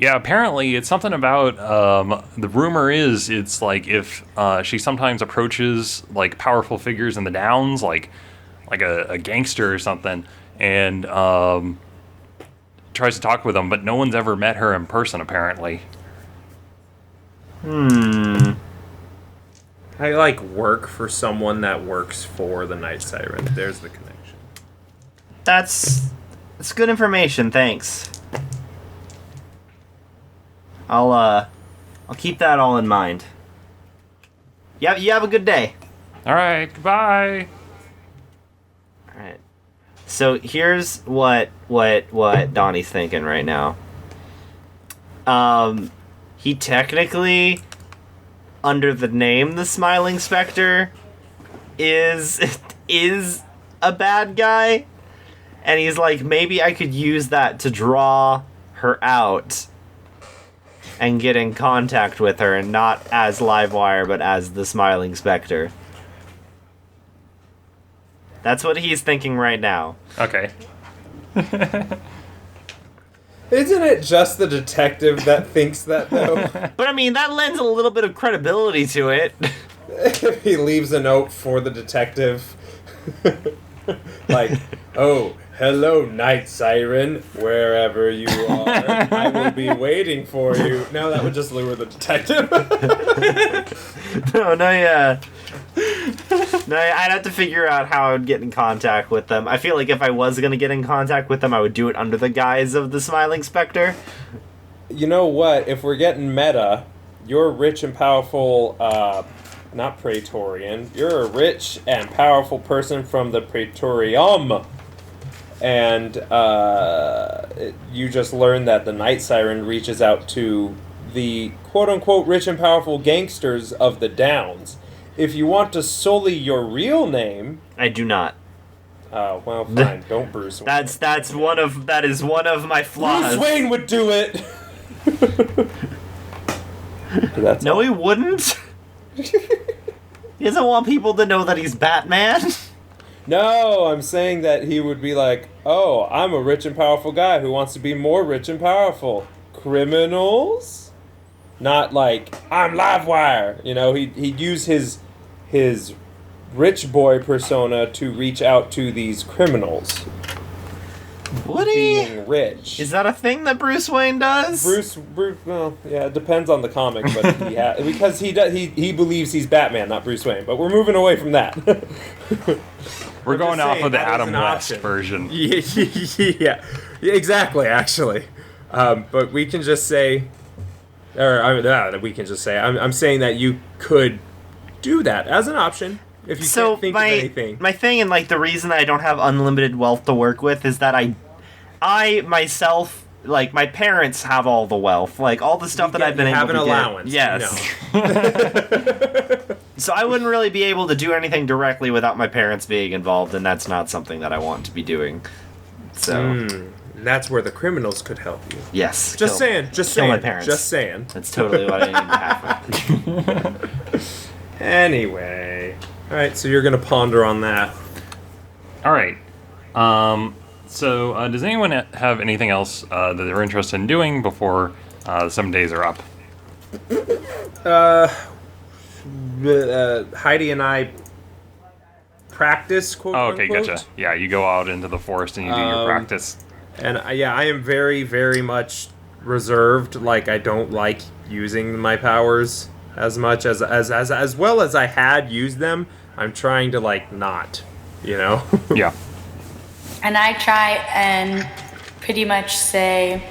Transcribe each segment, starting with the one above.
Yeah, apparently it's something about, the rumor is it's like if she sometimes approaches like powerful figures in the Downs, like a gangster or something, and tries to talk with them, but no one's ever met her in person apparently. I work for someone that works for the Night Siren. There's the connection. That's good information, thanks. I'll keep that all in mind. Yeah, you have a good day. All right, goodbye. All right. So here's what Donnie's thinking right now. He technically, under the name the Smiling Spectre, is a bad guy, and he's like, maybe I could use that to draw her out and get in contact with her, and not as Livewire, but as the Smiling Spectre. That's what he's thinking right now. Okay. Isn't it just the detective that thinks that, though? But I mean, that lends a little bit of credibility to it. If he leaves a note for the detective. Like, oh, hello, Night Siren, wherever you are, I will be waiting for you. No, that would just lure the detective. Yeah. No, I'd have to figure out how I would get in contact with them. I feel like if I was going to get in contact with them, I would do it under the guise of the Smiling Spectre. You know what? If we're getting meta, you're rich and powerful, not Praetorian. You're a rich and powerful person from the Praetorium. And you just learned that the Night Siren reaches out to the quote-unquote rich and powerful gangsters of the Downs. If you want to sully your real name... I do not. Oh, well, fine. Don't Bruce Wayne. That is one of my flaws. Bruce Wayne would do it! No, he wouldn't. He doesn't want people to know that he's Batman. No, I'm saying that he would be like, oh, I'm a rich and powerful guy who wants to be more rich and powerful. Criminals? Not like, I'm Livewire. You know, he'd use his rich boy persona to reach out to these criminals. Would he? Being rich. Is that a thing that Bruce Wayne does? Bruce, well, yeah, it depends on the comic, but because he believes he's Batman, not Bruce Wayne. But we're moving away from that. We're going off of the Adam West option. version. Yeah, exactly. Actually, but we can just say, we can just say, I'm saying that you could do that as an option if you can't think of anything. My thing, and like the reason I don't have unlimited wealth to work with, is that I myself, like my parents have all the wealth, like all the stuff that I've been able to get. Have an allowance. Yes. No. So I wouldn't really be able to do anything directly without my parents being involved, and that's not something that I want to be doing. So that's where the criminals could help you. Yes. Just saying. My parents. Just saying. That's totally what I need to have. Anyway. Alright, so you're going to ponder on that. Alright. So, does anyone have anything else that they're interested in doing before 7 days are up? Heidi and I practice, quote okay, unquote. gotcha. Yeah, you go out into the forest and you do your practice. And I am very, very much reserved. Like, I don't like using my powers as much as well as I had used them. I'm trying to not, Yeah. And I try and pretty much say,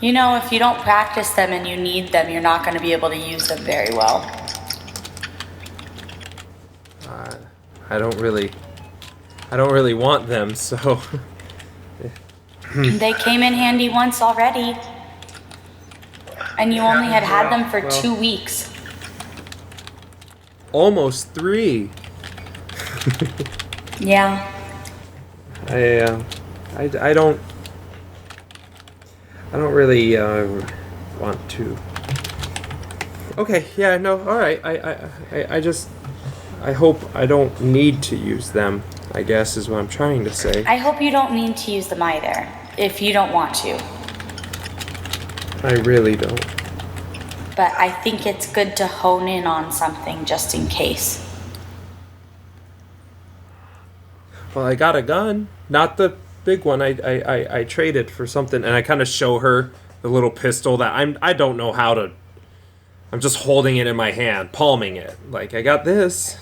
if you don't practice them and you need them, you're not going to be able to use them very well. I don't really want them, so. They came in handy once already. And you only had them for 2 weeks. Almost 3. Yeah. I don't really want to. Okay, yeah, no, all right. I hope I don't need to use them, I guess is what I'm trying to say. I hope you don't need to use them either, if you don't want to. I really don't. But I think it's good to hone in on something just in case. Well, I got a gun. Not the big one. I traded for something, and I kind of show her the little pistol that I don't know how to. I'm just holding it in my hand, palming it. Like, I got this,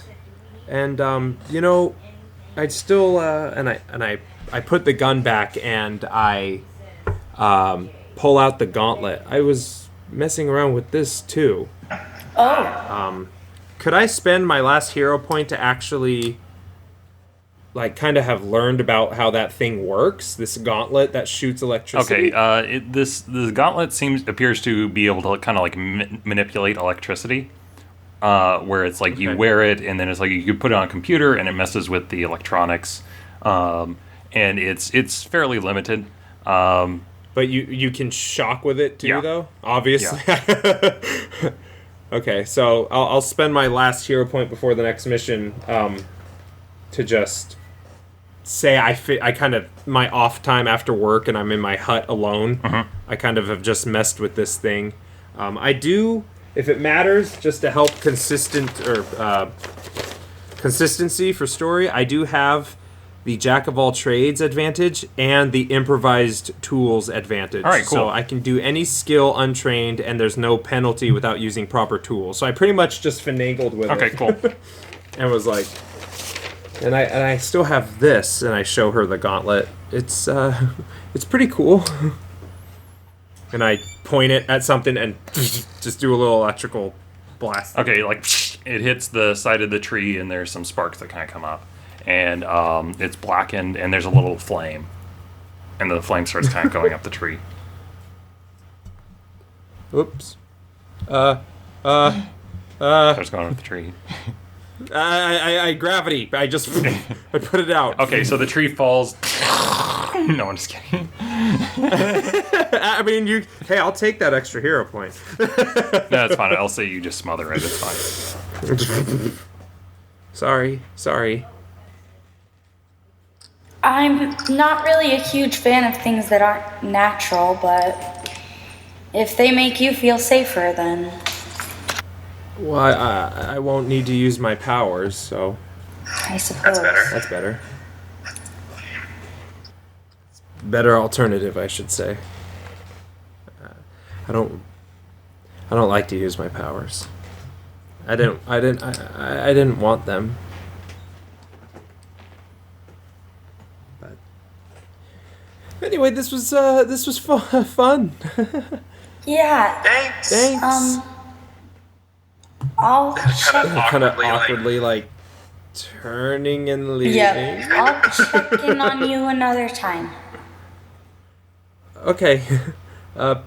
and I'd still and I put the gun back, and I pull out the gauntlet. I was messing around with this too. Oh. Could I spend my last hero point to actually, like, kind of have learned about how that thing works? This gauntlet that shoots electricity. Okay, the gauntlet appears to be able to kind of like manipulate electricity, where it's like you wear it, and then it's like you can put it on a computer, and it messes with the electronics, and it's fairly limited. But you can shock with it too, Yeah. though. Obviously. Yeah. Okay, so I'll spend my last hero point before the next mission to just say I kind of, my off time after work and I'm in my hut alone. I kind of have just messed with this thing. I do, if it matters, just to help consistency for story, I do have the Jack of all trades advantage and the improvised tools advantage. All right, cool. So I can do any skill untrained, and there's no penalty without using proper tools. So I pretty much just finagled with it. Okay, cool. And was like, and I still have this, and I show her the gauntlet. It's pretty cool. And I point it at something and just do a little electrical blast. Okay, like it hits the side of the tree, and there's some sparks that kind of come up, and it's blackened, and there's a little flame, and the flame starts kind of going up the tree. Oops. Starts going up the tree. I gravity. I just I put it out. Okay, so the tree falls. No, I'm just kidding. I mean, hey, I'll take that extra hero point. No, it's fine. I'll say you just smother it. It's fine. Sorry. I'm not really a huge fan of things that aren't natural, but if they make you feel safer, then... Well, I won't need to use my powers, so I suppose. that's better. Better alternative, I should say. I don't like to use my powers. I didn't want them. But anyway, this was fun. Yeah. Thanks. I'll check. Kind of awkwardly, like, turning and leaving. Yep. I'll check in on you another time. Okay. Bye,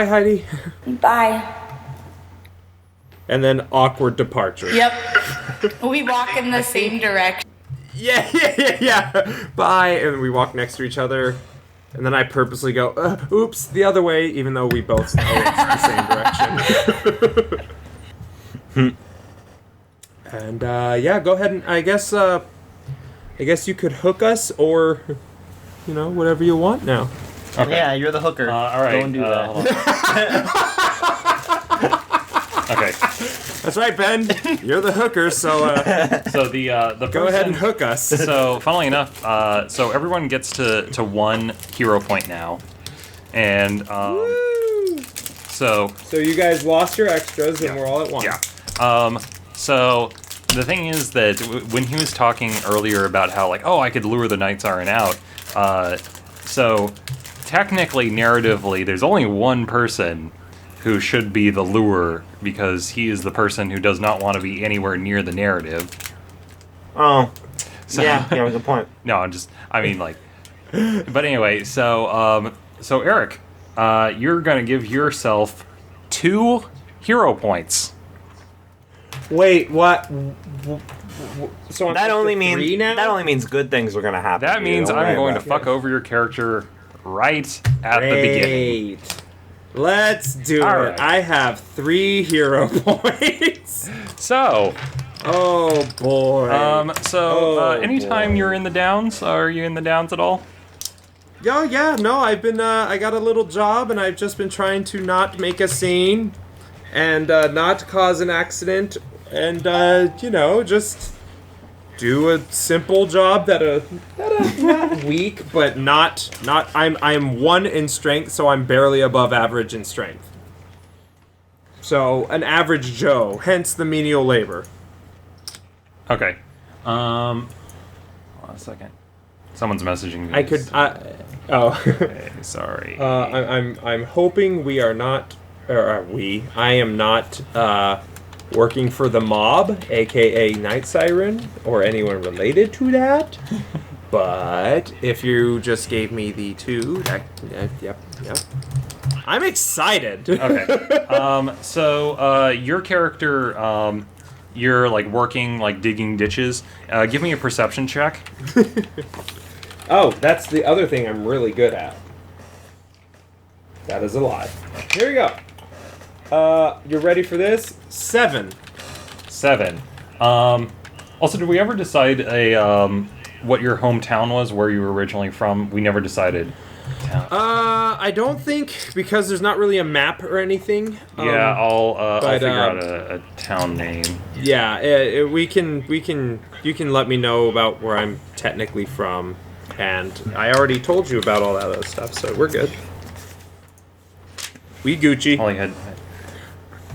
Heidi. Bye. And then awkward departure. Yep. We walk in the same direction. Yeah. Bye. And we walk next to each other. And then I purposely go, oops, the other way, even though we both know it's the same direction. And yeah, go ahead and I guess you could hook us, or whatever you want now. Okay. Yeah, you're the hooker. All right. Go and do that. Hold on. Okay. That's right, Ben. You're the hooker, so So the go ahead and hook us. So funnily enough, so everyone gets to one hero point now, and Woo! so So you guys lost your extras, and we're all at once. yeah. So the thing is that when he was talking earlier about how, like, I could lure the Night Siren out, so technically, narratively, there's only one person who should be the lure, because he is the person who does not want to be anywhere near the narrative. Oh. So, Yeah, good point. No, but anyway, so Eric, you're gonna give yourself 2 hero points. Wait, what? So I'm That up only to means 3 now? that only means good things are gonna happen. That to means you. I'm right, going to right. fuck over your character right at the beginning. Great. Let's do All it. right. I have 3 hero points. So, Oh boy. anytime boy. you're in the downs, are you in the downs at all? Yeah, no, I've been, I got a little job, and I've just been trying to not make a scene, and, not cause an accident, and, just do a simple job that not weak, but I'm 1 in strength, so I'm barely above average in strength. So, an average Joe, hence the menial labor. Okay. Hold on a second. Someone's messaging me. Okay, Sorry. I'm hoping we are not, I am not, working for the mob, aka Night Siren, or anyone related to that. But if you just gave me the 2, yep. I'm excited. Okay. So your character, you're like working, like digging ditches. Give me a perception check. Oh, that's the other thing I'm really good at. That is a lie. Here we go. You're ready for this? 7. 7. Also, did we ever decide what your hometown was, where you were originally from? We never decided. I don't think, because there's not really a map or anything. Yeah, I'll figure out a town name. Yeah, you can let me know about where I'm technically from, and I already told you about all that other stuff, so we're good. We Gucci. Only had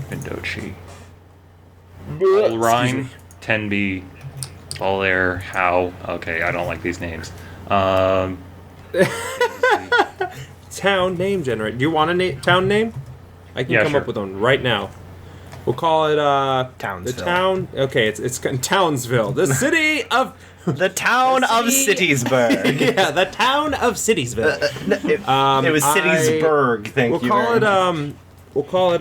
Vindochi. Excuse Rhine, me. Tenby, Bolair, How. Okay, I don't like these names. Town name generator. Do you want a town name? I can come sure. up with one right now. We'll call it Townsville. The town. Okay, it's Townsville, the city of The town of Citiesburg. yeah, the town of Citiesville. It was Citiesburg. Thank you. We'll call it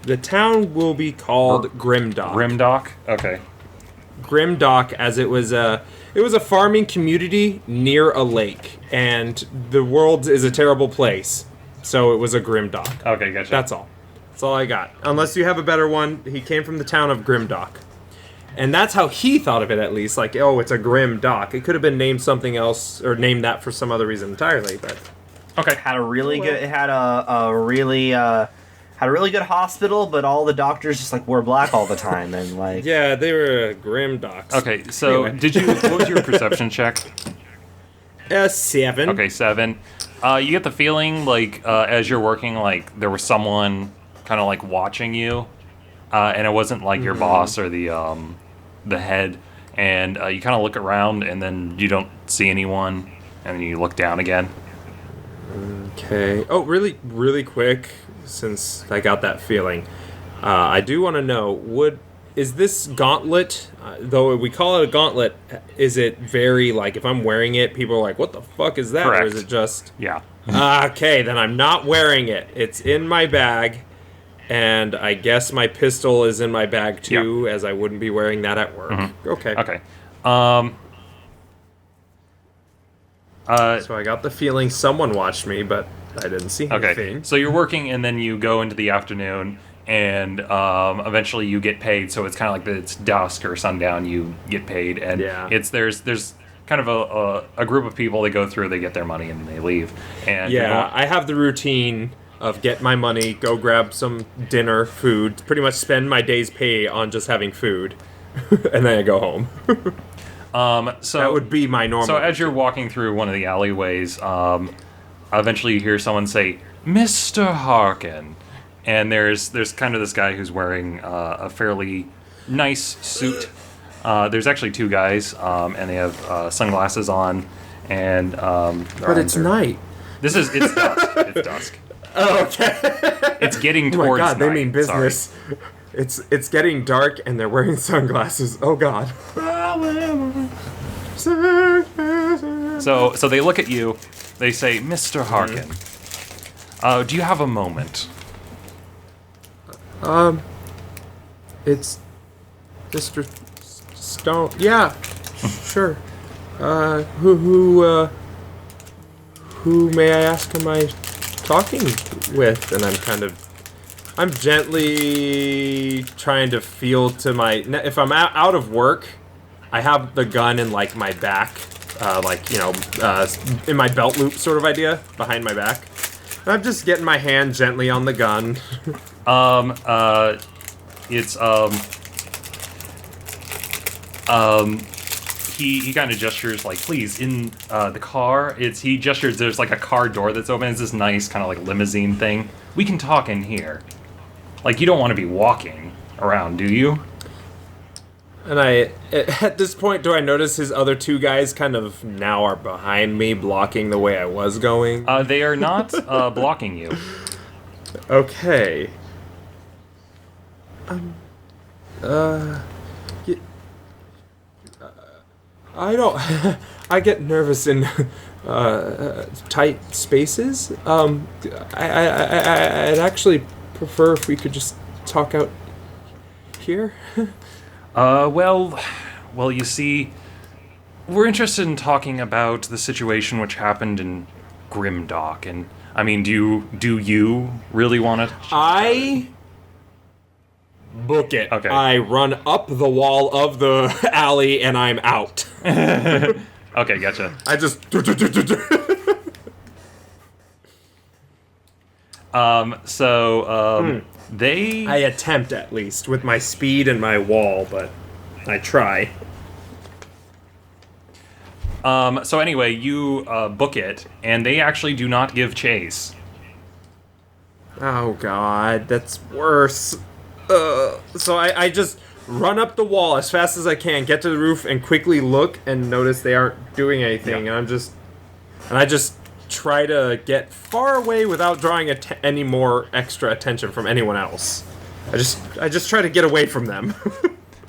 the town will be called Grimdock. Grimdock? Okay. Grimdock, as it was a farming community near a lake, and the world is a terrible place, so it was a Grimdock. Okay, gotcha. That's all. That's all I got. Unless you have a better one, he came from the town of Grimdock. And that's how he thought of it, at least. Like, oh, it's a grim dock. It could have been named something else, or named that for some other reason entirely, but... Okay. Had a really good. It had a really had a really good hospital, but all the doctors just like wore black all the time and like. Yeah, they were grim docks. Okay, so Anyway. what was your perception check? 7. Okay, 7. You get the feeling like as you're working, like there was someone kind of like watching you, and it wasn't like your boss or the head, and you kind of look around and then you don't see anyone, and then you look down again. Okay. Oh, really quick, since I got that feeling, I do want to know, is this gauntlet, though we call it a gauntlet, is it very, like, if I'm wearing it, people are like, what the fuck is that? Correct. Or is it just... Yeah. Okay, then I'm not wearing it. It's in my bag, and I guess my pistol is in my bag, too, as I wouldn't be wearing that at work. Mm-hmm. Okay. Okay. So I got the feeling someone watched me, but I didn't see Okay, anything. so you're working, and then you go into the afternoon, and eventually you get paid. So it's kind of like it's dusk or sundown. You get paid, and Yeah. there's kind of a group of people that go through. They get their money and they leave. And Yeah, I have the routine of get my money, go grab some dinner, food, pretty much spend my day's pay on just having food, and then I go home. so That would be my normal. So as you're walking through one of the alleyways, eventually you hear someone say, "Mr. Harkin," and there's kind of this guy who's wearing a fairly nice suit. There's actually two guys, and they have sunglasses on, and But it's night. it's dusk. It's dusk. Oh, okay. It's getting Oh my towards god, they night. mean business. It's getting dark and they're wearing sunglasses. Oh god. So they look at you. They say, "Mr. Harkin, do you have a moment?" It's Mr. Stone. Yeah, sure. Who may I ask am I talking with? And I'm gently trying to feel to my, if I'm out of work, I have the gun in like my back, in my belt loop sort of idea behind my back. And I'm just getting my hand gently on the gun. He kind of gestures like, please, in the car. He gestures. There's like a car door that's open. It's this nice kind of like limousine thing. We can talk in here. Like, you don't want to be walking around, do you? And at this point, do I notice his other two guys kind of now are behind me, blocking the way I was going? They are not blocking you. Okay. I don't. I get nervous in tight spaces. I'd actually prefer if we could just talk out here. Well, you see, we're interested in talking about the situation which happened in Grimdock, and I mean, do you really want to? I book it. Okay. I run up the wall of the alley and I'm out. Okay, gotcha. I just. They. I attempt at least with my speed and my wall, but I try. So anyway, you book it, and they actually do not give chase. Oh god, that's worse. So I just run up the wall as fast as I can, get to the roof, and quickly look and notice they aren't doing anything. Yeah. And I just try to get far away without drawing any more extra attention from anyone else. I just try to get away from them.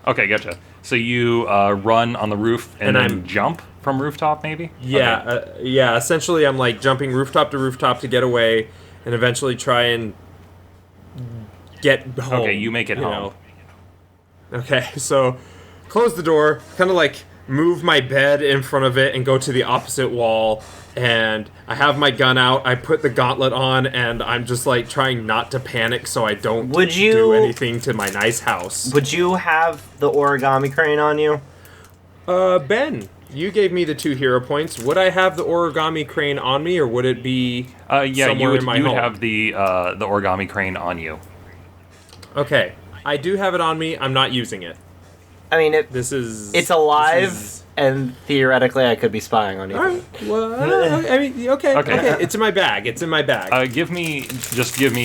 Okay, gotcha. So you run on the roof and then I'm- jump from rooftop, maybe? Yeah, Okay. yeah. Essentially, I'm like jumping rooftop to rooftop to get away, and eventually try and get home. Okay, you make it home. Okay, so close the door, kind of like move my bed in front of it, and go to the opposite wall. And I have my gun out. I put the gauntlet on, and I'm just like trying not to panic so I don't do anything to my nice house. Would you have the origami crane on you? Ben, you gave me the 2 hero points. Would I have the origami crane on me, or would it be Yeah, somewhere you in my would home? have the origami crane on you. Okay, I do have it on me. I'm not using it. I mean, it's alive, and theoretically, I could be spying on you. All right. Well, I mean, okay. It's in my bag. It's in my bag. Give me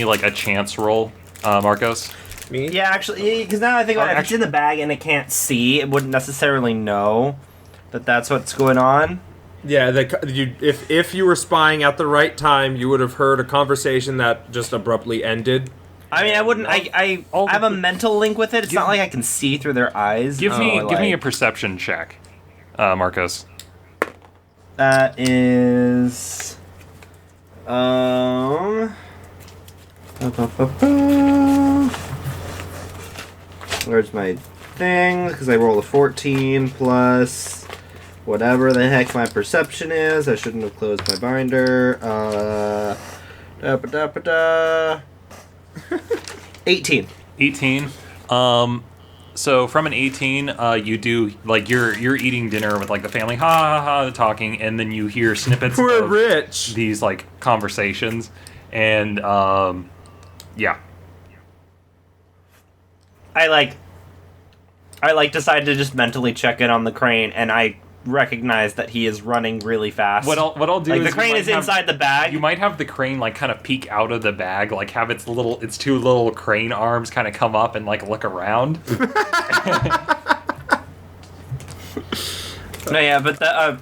like a chance roll, Marcos. Me? Yeah, actually, because now I think about it, if it's in the bag and it can't see, it wouldn't necessarily know that that's what's going on. Yeah. If you were spying at the right time, you would have heard a conversation that just abruptly ended. I mean, I wouldn't. I have a mental link with it. It's not like I can see through their eyes. Give me a perception check, Marcos. That is. Where's my thing? Because I rolled a 14 plus whatever the heck my perception is. I shouldn't have closed my binder. 18. 18. So from an 18, you do like you're eating dinner with like the family, ha ha ha, talking, and then you hear snippets We're of rich. these like conversations, and yeah. I decide to just mentally check in on the crane, and I recognize that he is running really fast. What I'll do like is the crane is inside the bag. You might have the crane like kind of peek out of the bag, like have its 2 little crane arms kind of come up and like look around. No, yeah, but I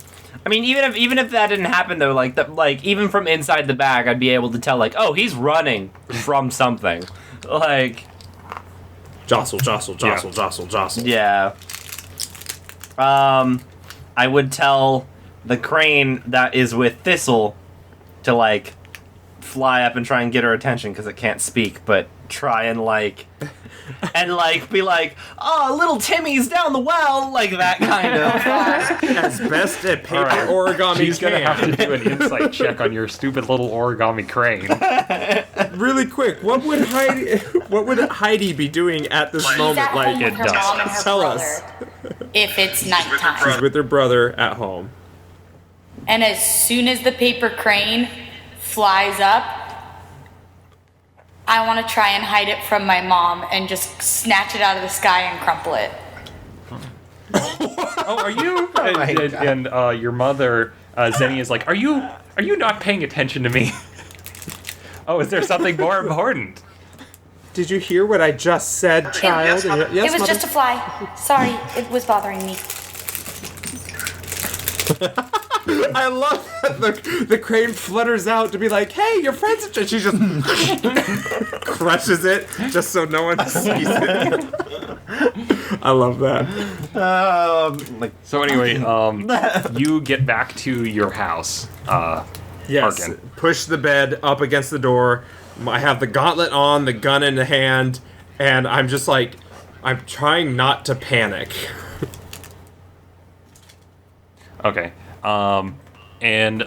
mean, even if that didn't happen though, like even from inside the bag, I'd be able to tell like, oh, he's running from something, like Jostle. yeah. I would tell the crane that is with Thistle to like fly up and try and get her attention because it can't speak, but try and like be like, oh, little Timmy's down the well, like that kind of. As best at paper Alright. origami She's can. gonna have to do an insight check on your stupid little origami crane. Really quick, what would Heidi be doing at this She's moment? at home with it her does. mom and her Tell brother. us. If it's nighttime. She's with her brother at home. And as soon as the paper crane flies up, I want to try and hide it from my mom and just snatch it out of the sky and crumple it. Oh, are you? my God. And your mother, Zenny, is like, are you not paying attention to me? Oh, is there something more important? Did you hear what I just said, child? It was Mother? just a fly. Sorry, it was bothering me. I love that the crane flutters out to be like, hey, your friends. And she just crushes it just so no one sees it. I love that. So anyway, you get back to your house. Yes. Harkin. Push the bed up against the door. I have the gauntlet on, the gun in the hand, and I'm just like, I'm trying not to panic. Okay. And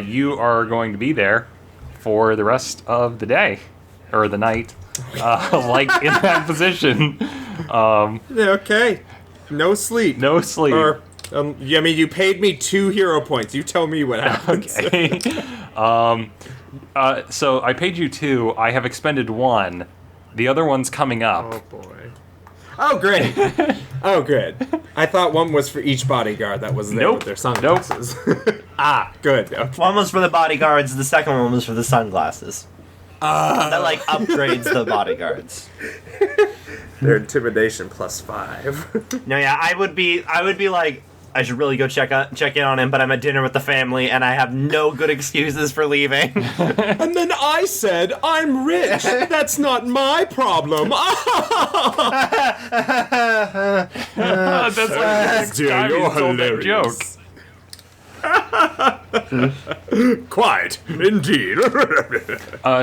you are going to be there for the rest of the day or the night, like in that position. Yeah, okay. No sleep. No sleep. Or, I mean, you paid me 2 hero points. You tell me what happens. Okay. So I paid you 2. I have expended 1. The other one's coming up. Oh, boy. Oh, great. Oh, good. I thought one was for each bodyguard that was there Nope. with their sunglasses. Ah, good. Okay. One was for the bodyguards, the second one was for the sunglasses. That, like, upgrades the bodyguards. Their intimidation +5. No, yeah, I would be like, I should really go check in on him, but I'm at dinner with the family, and I have no good excuses for leaving. And then I said, I'm rich. That's not my problem. That's like the next time you told that joke. Quite, indeed.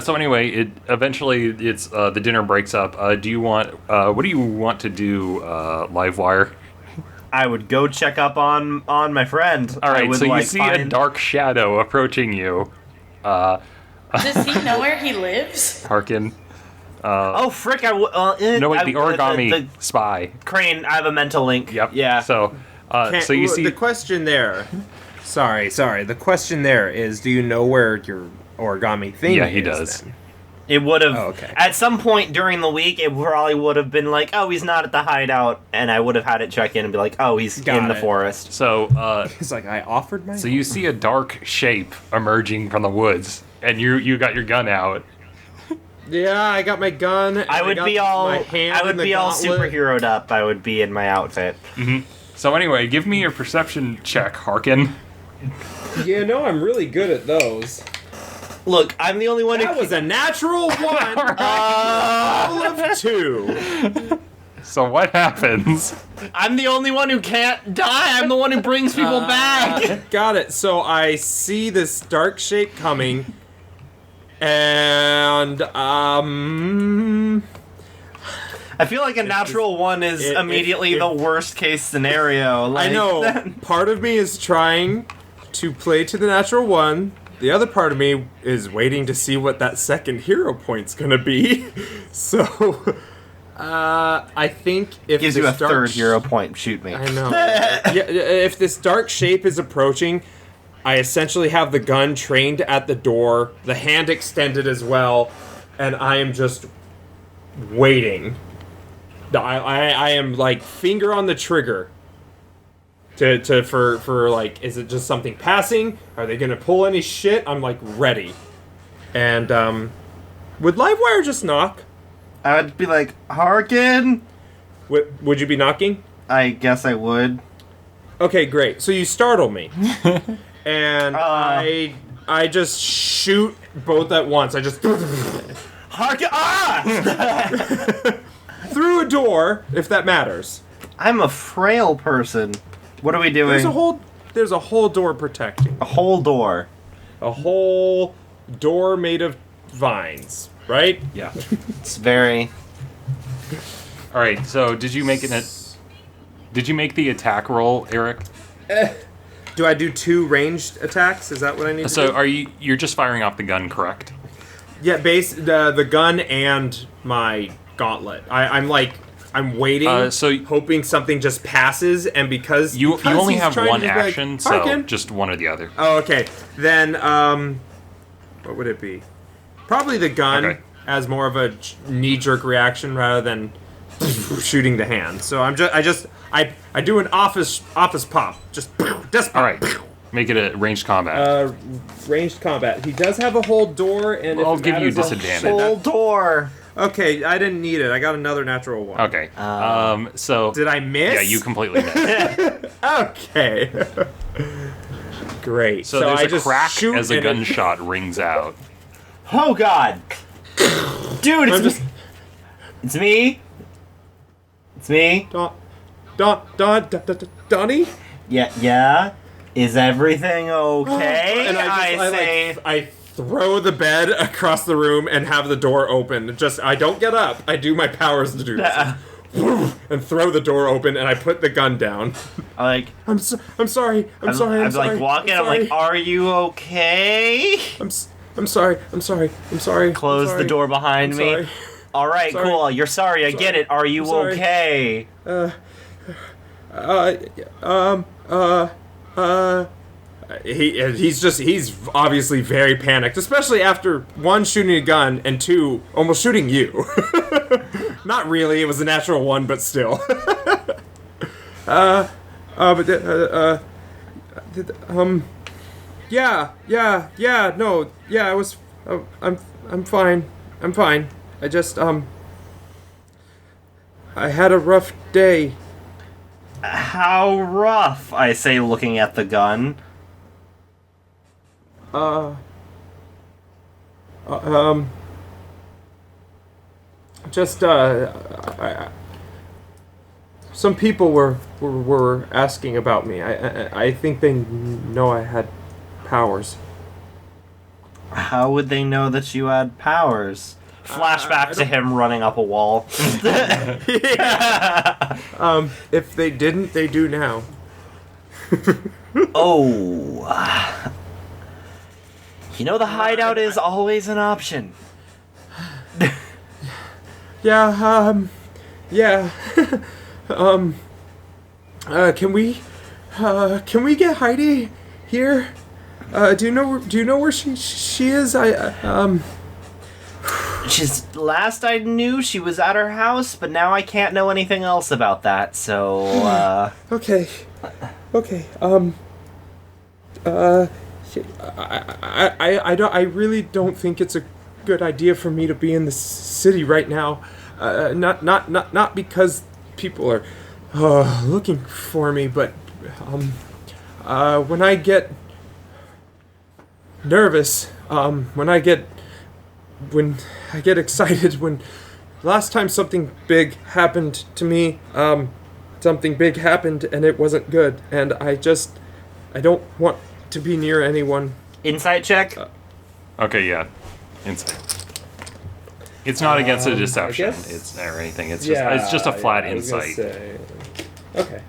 So anyway, it's the dinner breaks up. What do you want to do, Livewire? I would go check up on my friend. All I right, would, so you like, see a dark shadow approaching you, Does he know where he lives? Harkin. Oh, frick, No, wait, the origami the spy. crane, I have a mental link. Yep. Yeah. So you see the question there. Sorry. The question there is, do you know where your origami thing Yeah, is? he does. Then? It would have, Oh, okay. at some point during the week, it probably would have been like, oh, he's not at the hideout, and I would have had it check in and be like, oh, he's Got in the it. forest. So It's like, I offered my... so you see a dark shape emerging from the woods, and you got your gun out. Yeah, I got my gun. and I would got be all, my hand I in would the be all gauntlet. superheroed up. I would be in my outfit. So anyway, give me your perception check, Harkin. You know, I'm really good at those. Look, I'm the only one That who. was a natural 1. All of 2. So what happens? I'm the only one who can't die. I'm the one who brings people back. Got it. So I see this dark shape coming, and I feel like a natural one is if- immediately if- the worst case scenario. Like, I know part of me is trying to play to the natural 1. The other part of me is waiting to see what that second hero point's gonna be. So, I think if gives this you a dark third hero point. Shoot me. I know. Yeah, if this dark shape is approaching, I essentially have the gun trained at the door, the hand extended as well, and I am just waiting. I am like finger on the trigger. For like, is it just something passing? Are they gonna pull any shit? I'm like ready. And would Livewire just knock? I would be like, Harkin? Would you be knocking? I guess I would. Okay, great. So you startle me, and I just shoot both at once. I just Harkin! Ah! through a door, if that matters. I'm a frail person. What are we doing? There's a whole door protecting. A whole door. A whole door made of vines, right? Yeah. It's very. All right. So did you make Did you make the attack roll, Eric? Do I do 2 ranged attacks? Is that what I need to So do? you're just firing off the gun, correct? Yeah, the gun and my gauntlet. I'm waiting, hoping something just passes, and because you only he's have trying one to be like, action, so "Harkin." just one or the other. Oh, okay. Then, what would it be? Probably the gun Okay. as more of a knee-jerk reaction rather than shooting the hand. So I do an office pop. Just All right, make it a ranged combat. Ranged combat. He does have a hold door, and I'll if it give you matters, disadvantage. Full door. Okay, I didn't need it. I got another natural one. Okay. So Did I miss? yeah, you completely missed. Okay. Great. So there's I a just crack shoot as a and it- gunshot rings out. Oh God, dude, I'm just it's me. It's me. Donnie. Yeah. Is everything okay? And I throw the bed across the room and have the door open. I don't get up. I do my powers to do this. And throw the door open, and I put the gun down. Like I'm sorry. I'm sorry. I'm like walking. I'm like, are you okay? I'm sorry. Close the door behind I'm me. sorry. All right, Sorry. Cool. You're sorry. I get it. Are you I'm sorry. okay? He's obviously very panicked, especially after one, shooting a gun, and two, almost shooting you. Not really, it was a natural one, but still. Yeah, I was, I'm fine. I just, I had a rough day. How rough? I say, looking at the gun. Some people were asking about me. I think they know I had powers. How would they know that you had powers? Flashback to him running up a wall. If they didn't, they do now. Oh. You know the hideout is always an option. Yeah, yeah. Can we get Heidi here? Do you know where she is? She's last I knew she was at her house, but now I can't know anything else about that. So Okay. I really don't think it's a good idea for me to be in the city right now. Not because people are looking for me, but when I get nervous, when I get excited, when last time something big happened to me, something big happened and it wasn't good, and I don't want to be near anyone. insight check. Okay, yeah. Insight. It's not against a deception. guess- It's or anything. It's just a flat insight. Okay.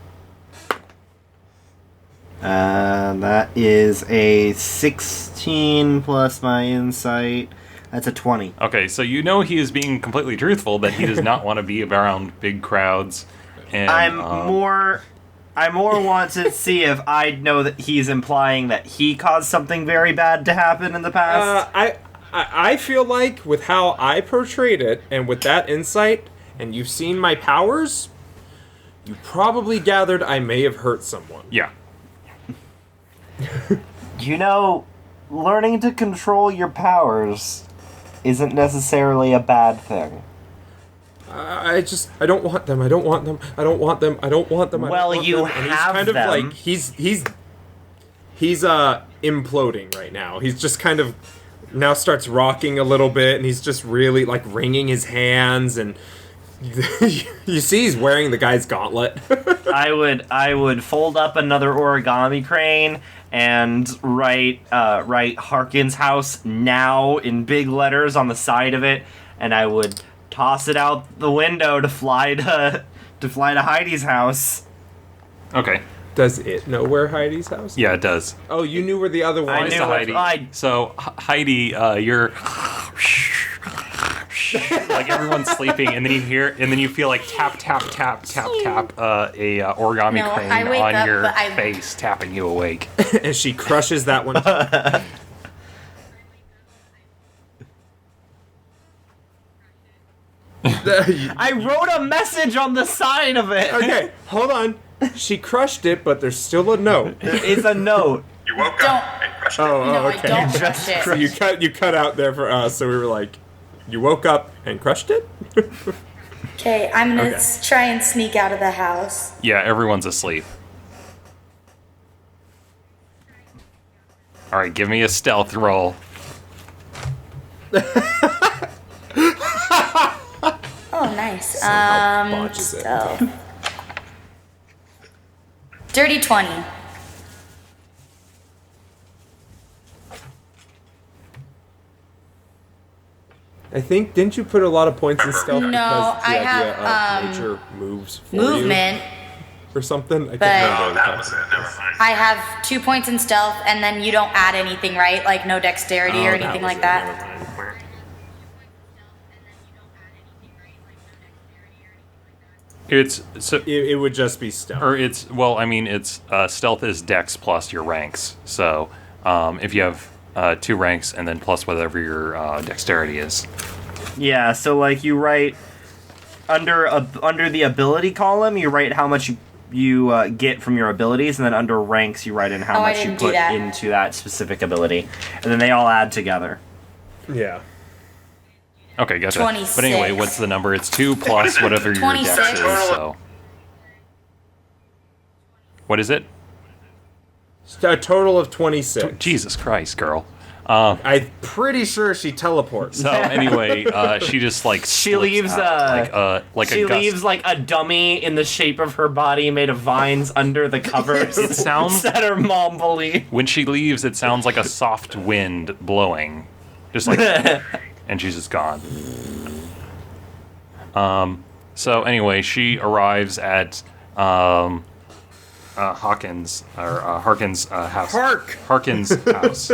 That is a 16 plus my insight. That's a 20. Okay, so you know he is being completely truthful that he does not want to be around big crowds. And I more want to see if I know that he's implying that he caused something very bad to happen in the past. I feel like with how I portrayed it and with that insight, and you've seen my powers, you probably gathered I may have hurt someone. yeah. You know, learning to control your powers isn't necessarily a bad thing. I don't want them. I don't want them. I don't want them. I don't want them. I Well, don't want you them. And have he's kind them. of like he's imploding right now. He's just kind of now starts rocking a little bit, and he's just really like wringing his hands, and you see he's wearing the guy's gauntlet. I would fold up another origami crane and write Harkin's house now in big letters on the side of it, and I would toss it out the window to fly to Heidi's house. Okay. Does it know where Heidi's house is? Yeah, it does. Oh, you knew where the other one I is. knew to it. Heidi. So Heidi, you're like everyone's sleeping, and then you feel like tap tap tap tap tap a origami No, crane I wake on up, your but I- face, tapping you awake. And she crushes that one. I wrote a message on the side of it. Okay, hold on. She crushed it, but there's still a note. There is a note. You woke Don't. up and crushed it. No, okay. I don't Just crush it. So you cut out there for us, so we were like, you woke up and crushed it? Okay, I'm gonna Okay. try and sneak out of the house. Yeah, everyone's asleep. All right, give me a stealth roll. Oh, nice. Botches it. So. Dirty 20. I think, didn't you put a lot of points in stealth No, because the I idea have, of nature moves for Movement. you or something? I can't But- remember Oh, the that concept. was it. Never mind. I have 2 points in stealth, and then you don't add anything, right? Like no dexterity or Oh, that anything was like it. that. Never mind. It's so, It would just be stealth. or it's well, I mean, it's stealth is dex plus your ranks. So if you have 2 ranks and then plus whatever your dexterity is. Yeah, so like you write under the ability column, you write how much you get from your abilities, and then under ranks you write in how Oh, I much you didn't do put that. into that specific ability, and then they all add together. Yeah. Okay, gotcha. 26. But anyway, what's the number? It's 2 plus whatever your 26. dex is. So what is it? A total of 26. Jesus Christ, girl. I'm pretty sure she teleports. So anyway, she just like She slips leaves out, like she a gust. leaves like a dummy in the shape of her body made of vines under the covers. It sounds that her mom believed. when she leaves, it sounds like a soft wind blowing, just like, and she's just gone. So anyway, she arrives at Hawkins or Harkin's house. Harkin's house.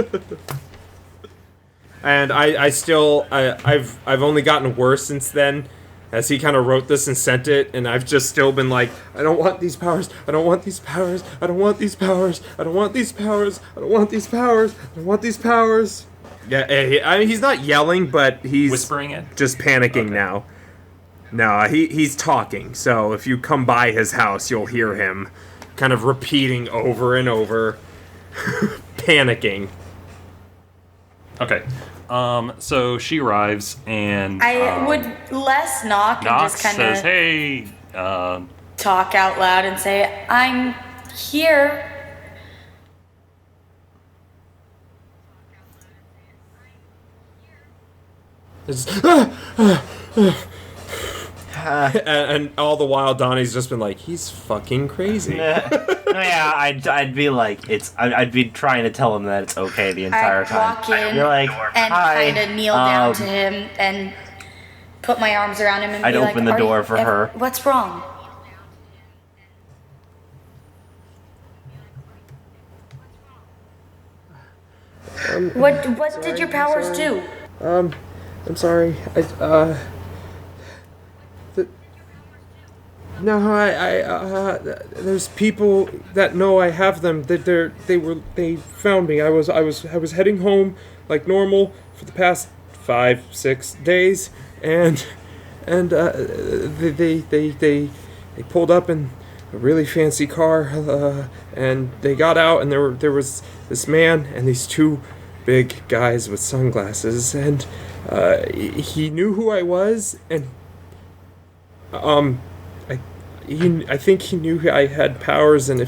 And I've only gotten worse since then, as he kind of wrote this and sent it, and I've just still been like, I don't want these powers, I don't want these powers, I don't want these powers, I don't want these powers, I don't want these powers, I don't want these powers. Yeah, I mean, he's not yelling, but he's Whispering it. just panicking Okay. now. No, he's talking, so if you come by his house, you'll hear him kind of repeating over and over, panicking. Okay. So she arrives and I would less knock and knocks, just kind says, of "Hey." talk out loud and say, I'm here. It's and all the while, Donnie's just been like, he's fucking crazy. Yeah, I'd be like, I'd be trying to tell him that it's okay the entire I'd time. walk in You're like, and hi. kind of kneel down um, to him and put my arms around him and I'd be like, open the "Are door you for her." What's wrong? What did your powers do? I'm sorry. There's people that know I have them. They found me. I was heading home like normal for the past 5-6 days, and they pulled up in a really fancy car, and they got out, and there was this man and these 2 big guys with sunglasses, and he knew who I was, and I think he knew I had powers, and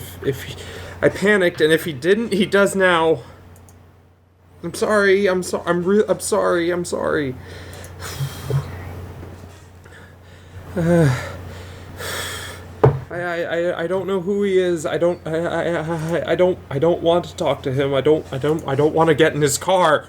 I panicked, and if he didn't, he does now. I'm sorry. I'm sorry. I don't know who he is. I don't want to talk to him. I don't want to get in his car.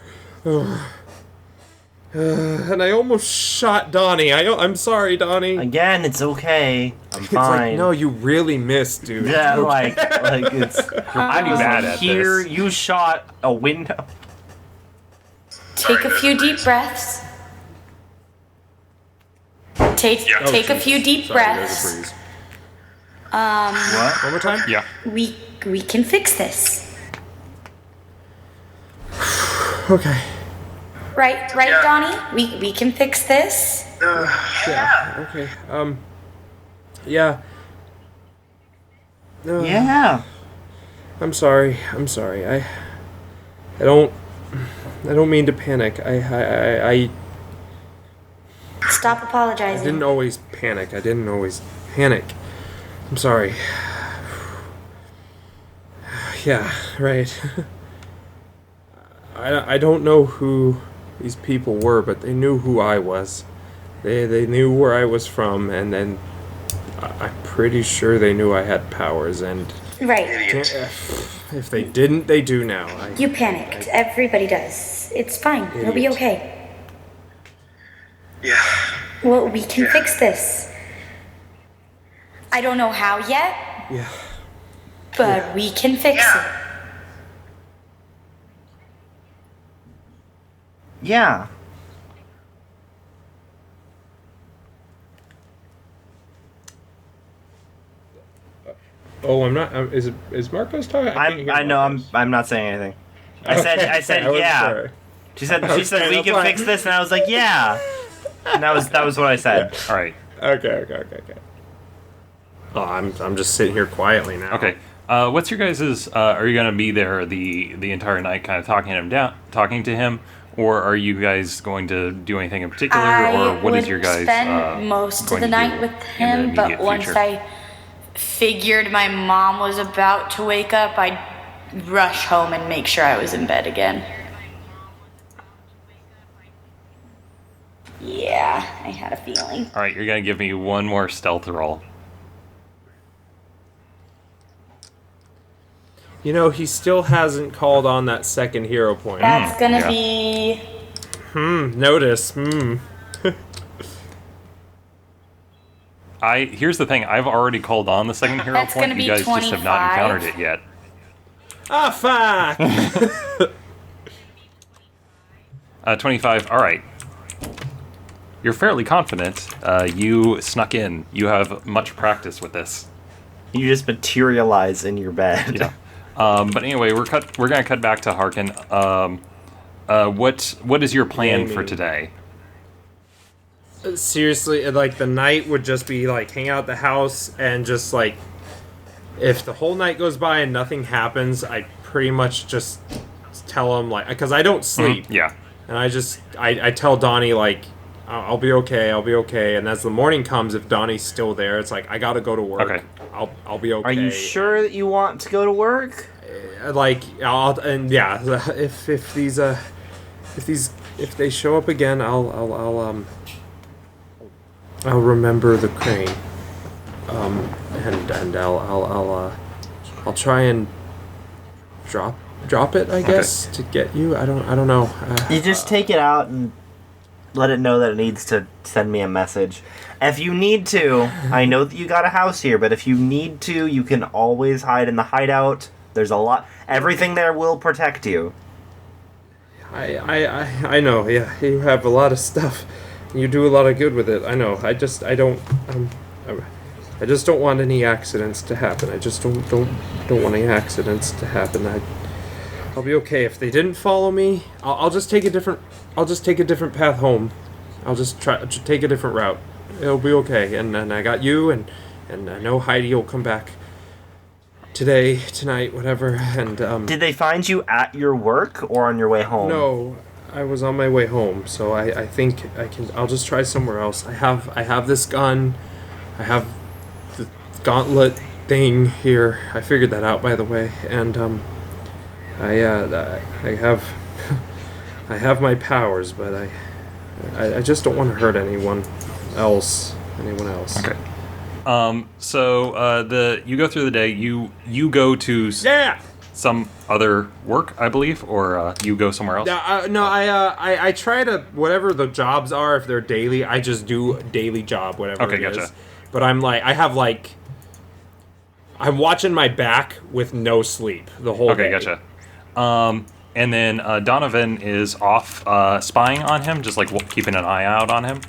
And I almost shot Donnie. I'm sorry, Donnie. Again, it's okay. I'm It's fine. like, no, you really missed, dude. Yeah, like it's. I pretty bad at here. this. You shot a window. Take a few deep breaths. take Yeah. take a few deep breaths. There's a breeze. What? One more time? Yeah. We can fix this. Okay. Right, Yeah. Donnie? We can fix this. Yeah. Okay. Yeah. Yeah. I'm sorry. I don't mean to panic. I Stop apologizing. didn't always panic. I'm sorry. Yeah, right. I don't know who these people were, but they knew who I was. They knew where I was from, and then I'm pretty sure they knew I had powers, and Right. Idiot. if they didn't, they do now. You panicked. Everybody does. It's fine. You'll be Idiot. okay. Yeah. Well, we can Yeah. fix this. I don't know how yet, Yeah. but we can fix Yeah. it. Yeah. Oh, I'm not. Is Marcos talking? can't hear I know. Marcos. I'm not saying anything. I said I was yeah. sorry. She said Okay, we that's can fine. fix this, and I was like yeah. And that was what I said. All right. Okay. Oh, I'm just sitting here quietly now. Okay. What's your guys's? Are you gonna be there the entire night, kind of talking to him, or are you guys going to do anything in particular, or what is your guys? spend most of going the to night do with in the him, but immediate once future? I figured my mom was about to wake up, I'd rush home and make sure I was in bed again. Yeah, I had a feeling. All right, you're gonna give me one more stealth roll. You know, he still hasn't called on that second hero point. That's gonna yeah. be Notice. Here's the thing. I've already called on the second hero That's point. gonna You be guys just have not 25. encountered it yet. Ah, fuck! 25. All right. You're fairly confident. You snuck in. You have much practice with this. You just materialize in your bed. Yeah. But anyway, we're gonna cut back to Harkin. What is your plan for Gaming. today? Seriously, like the night would just be like hang out at the house and just like if the whole night goes by and nothing happens, I pretty much just tell him like because I don't sleep. Yeah. And I tell Donnie like I'll be okay, and as the morning comes, if Donnie's still there, it's like I gotta go to work. Okay. I'll be okay. Are you sure that you want to go to work? Like if they show up again, I'll remember the crane. And I'll try and drop it, I guess, to get you. I don't know. You just take it out and let it know that it needs to send me a message. If you need to, I know that you got a house here, but if you need to, you can always hide in the hideout. There's a lot. Everything there will protect you. I know. Yeah, you have a lot of stuff. You do a lot of good with it. I know. I just don't want any accidents to happen. I just don't want any accidents to happen. I'll be okay if they didn't follow me. I'll just take a different path home. I'll just try to take a different route. It'll be okay. And I got you, and I know Heidi will come back today, tonight, whatever. And Did they find you at your work or on your way home? no, I was on my way home, so I think I can. I'll just try somewhere else. I have this gun. I have the gauntlet thing here. I figured that out, by the way, and I have I have my powers, but I just don't want to hurt anyone else. Okay. So you go through the day. You go to Yeah. some other work, I believe, or you go somewhere else. I try to whatever the jobs are. If they're daily, I just do a daily job, whatever Okay, it is. gotcha. But I'm watching my back with no sleep the whole Okay, day. gotcha. And then Donovan is off spying on him, just like keeping an eye out on him.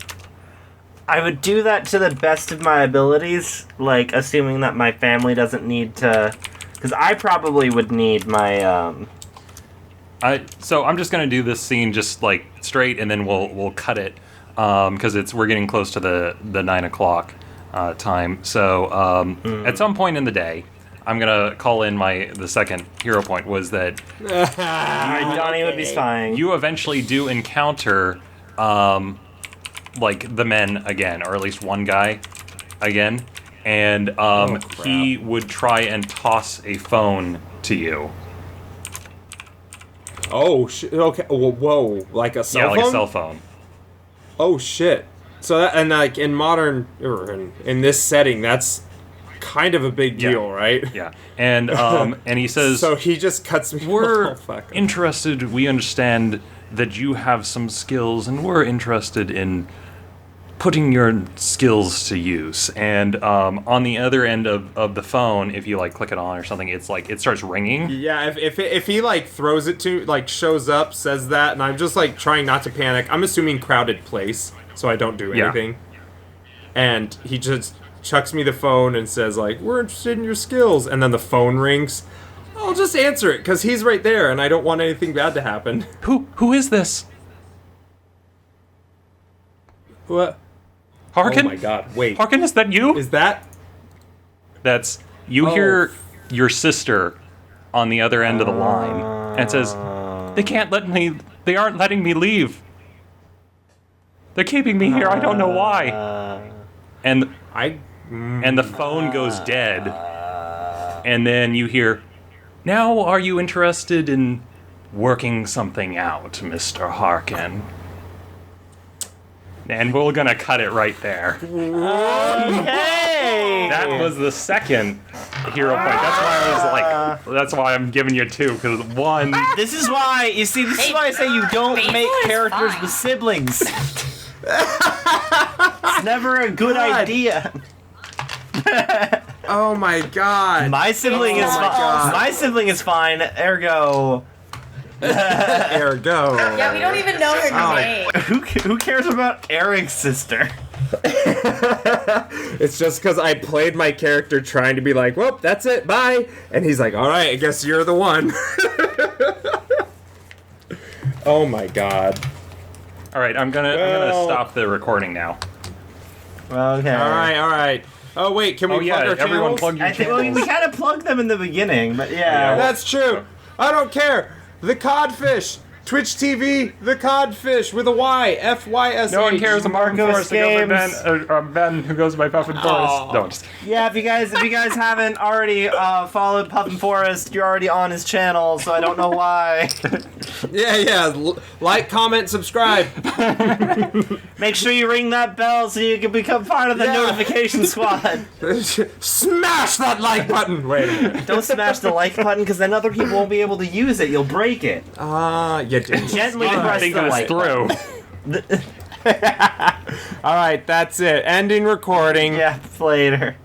I would do that to the best of my abilities, like assuming that my family doesn't need to, because I probably would need my. So I'm just gonna do this scene just like straight, and then we'll cut it because we're getting close to the 9 o'clock time. So at some point in the day, I'm gonna call in the second hero point was that Donnie would be spying. you eventually do encounter like the men again, or at least one guy again, and he would try and toss a phone to you. Oh shit! Okay. Whoa! Like a cell phone? Yeah, like a cell phone. Oh shit! So that, and like in modern or in this setting, that's kind of a big deal, right? Yeah, and and he says, So he just cuts me. "We're Oh, fuck. interested. We understand that you have some skills, and we're interested in putting your skills to use." And on the other end of the phone, if you like click it on or something, it's like it starts ringing. Yeah, if he like throws it to like shows up, says that, and I'm just like trying not to panic. I'm assuming crowded place, so I don't do Yeah. anything. And he just chucks me the phone and says like, "We're interested in your skills," and then the phone rings. I'll just answer it because he's right there, and I don't want anything bad to happen. Who is this? What? Harkin? Oh my god! Wait, Harkin, is that you? is that? That's you Oh. hear your sister on the other end of the line, and it says, they aren't letting me leave. They're keeping me here. I don't know why. And the phone goes dead, and then you hear, "Now, are you interested in working something out, Mr. Harkin?" And we're gonna cut it right there. Hey! That was the second hero point. That's why I was like, that's why I'm giving you two, because one. This is why, you see, this is why I say you don't make Faithful is characters fine. with siblings. It's never a good God. idea. Oh my god! My sibling is Oh my fine. God. My sibling is fine, ergo. Ergo. Yeah, we don't even know her name. Who cares about Eric's sister? It's just because I played my character trying to be like, well, that's it, bye. And he's like, all right, I guess you're the one. Oh my god. All right, I'm gonna Well- stop the recording now. Okay. All right. Oh wait, can we Oh plug yeah, our everyone channels? plug your I think well, we channels. kind of plugged them in the beginning, but Yeah. yeah. That's true. I don't care. The Codfish. Twitch TV, The Codfish with a Y. F-Y-S-H. No one cares. I'm Martin Marcos Forrest. I go by Games. Ben, who goes by Puffin Forrest. No, just Yeah, if you guys haven't already followed Puffin Forest, you're already on his channel, so I don't know why. Yeah. Like, comment, subscribe. Make sure you ring that bell so you can become part of the Yeah. notification squad. Smash that like button. Wait. Don't smash the like button, because then other people won't be able to use it. You'll break it. You did. Gently I press think the this like button. through. All right, that's it. Ending recording. Yeah, later.